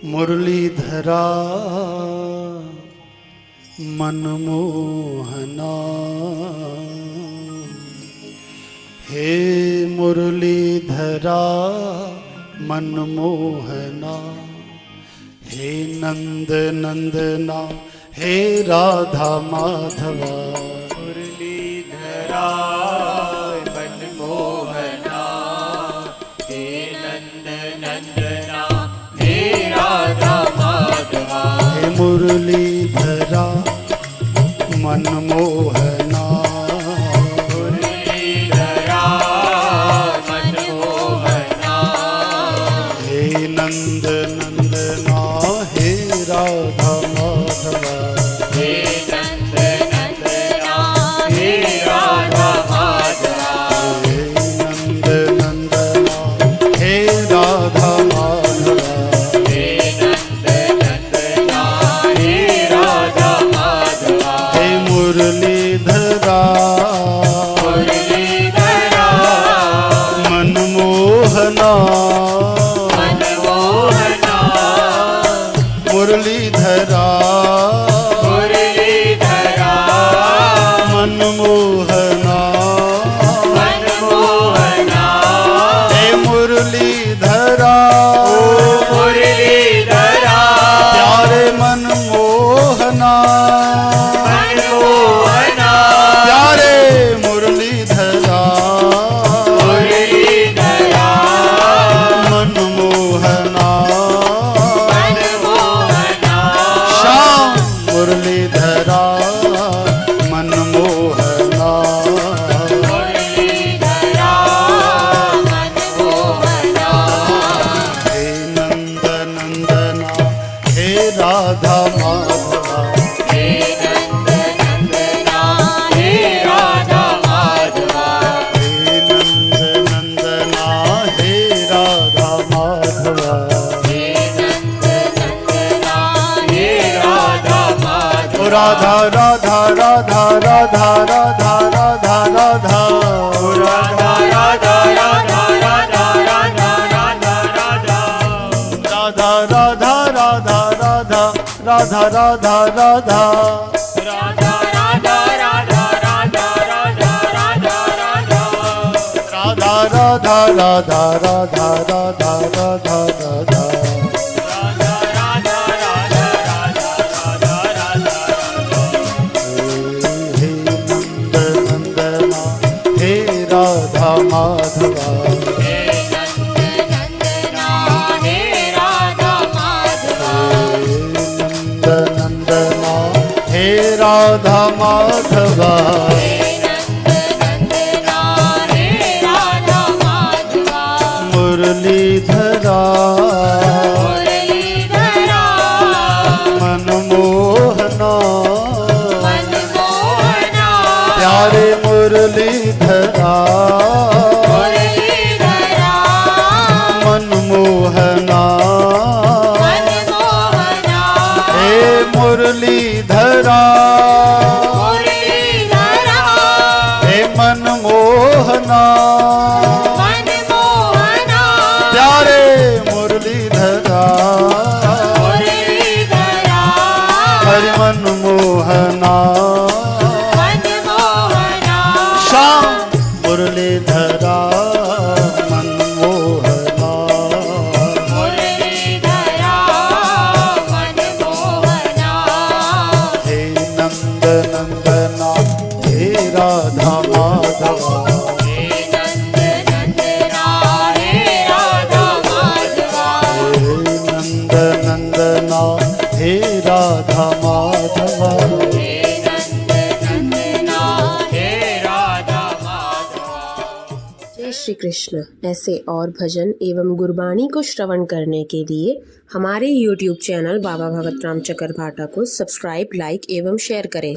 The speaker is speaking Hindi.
मुरलीधरा मनमोहना, हे मुरलीधरा मनमोहना, हे नंद नंदना, हे राधा माधवा। मुरलीधरा मनमोहना, हे नंद नंदना, हे राधा माधवा। हे मुरलीधरा मनमोहना, मुरलीधरा मनमोहना, हे नंद नंदना, हे राधा माधवा। हे नंद नंदना, हे राधा माधवा। हे नंद नंदना, हे राधा माधवा। हे नंद नंदना, हे राधा माधवा। हे मुरलीधरा मुरलीधरा मनमोहना, मनमोहना, मुरलीधरा मुरलीधरा मनमोहना, मनमोहना। हे मुरलीधरा मुरलीधरा प्यारे मनमोहना, मनमोहना, प्यारे मुरलीधरा मुरलीधरा मनमोहना, मनमोहना। श्याम मुरलीधरा मनमोहना। मुरलीधरा मनमोहना। हे नंद नंदना, हे राधा माधवा। हे नंद नंदना, हे राधा माधवा। हे नंद नंदना, हे राधा माधवा। हे नंद नंदना, हे राधा माधवा। ओ राधा राधा राधा राधा राधा राधा राधा, ओ राधा राधा राधा राधा राधा राधा राधा। राधा राधा राधा राधा राधा राधा राधा। राधा राधा राधा राधा राधा राधा राधा। राधा राधा राधा राधा राधा राधा राधा। राधा राधा राधा राधा राधा राधा। हे नंद नंदना, हे राधा माधवा। हे नंद नंदना, हे राधा माधवा। हे नंद नंदना, हे राधा माधवा। हे नंद नंदना, हे राधा माधवा। मुरलीधरा मुरलीधरा मनमोहना, मनमोहना। प्यारे मुरलीधरा मुरलीधरा मनमोहना। मनमोहना। हे मुरलीधरा मुरलीधरा हे मनमोहना, मनमोहना। प्यारे मुरलीधरा मुरलीधरा हरि मनमोहना। मनमोहना। श्याम मुरलीधरा मनमोहना। मुरलीधरा मनमोहना। हे नंद नंदना, हे राधा माधवा। हे नंद नंदना, हे राधा माधवा। हे नंद नंदना, हे राधा माधवा। हे नंद नंदना, हे राधा माधवा। जय श्री कृष्ण। ऐसे और भजन एवं गुरबाणी को श्रवण करने के लिए हमारे YouTube चैनल बाबा भगत राम चकरभाटा को सब्सक्राइब, लाइक एवं शेयर करें।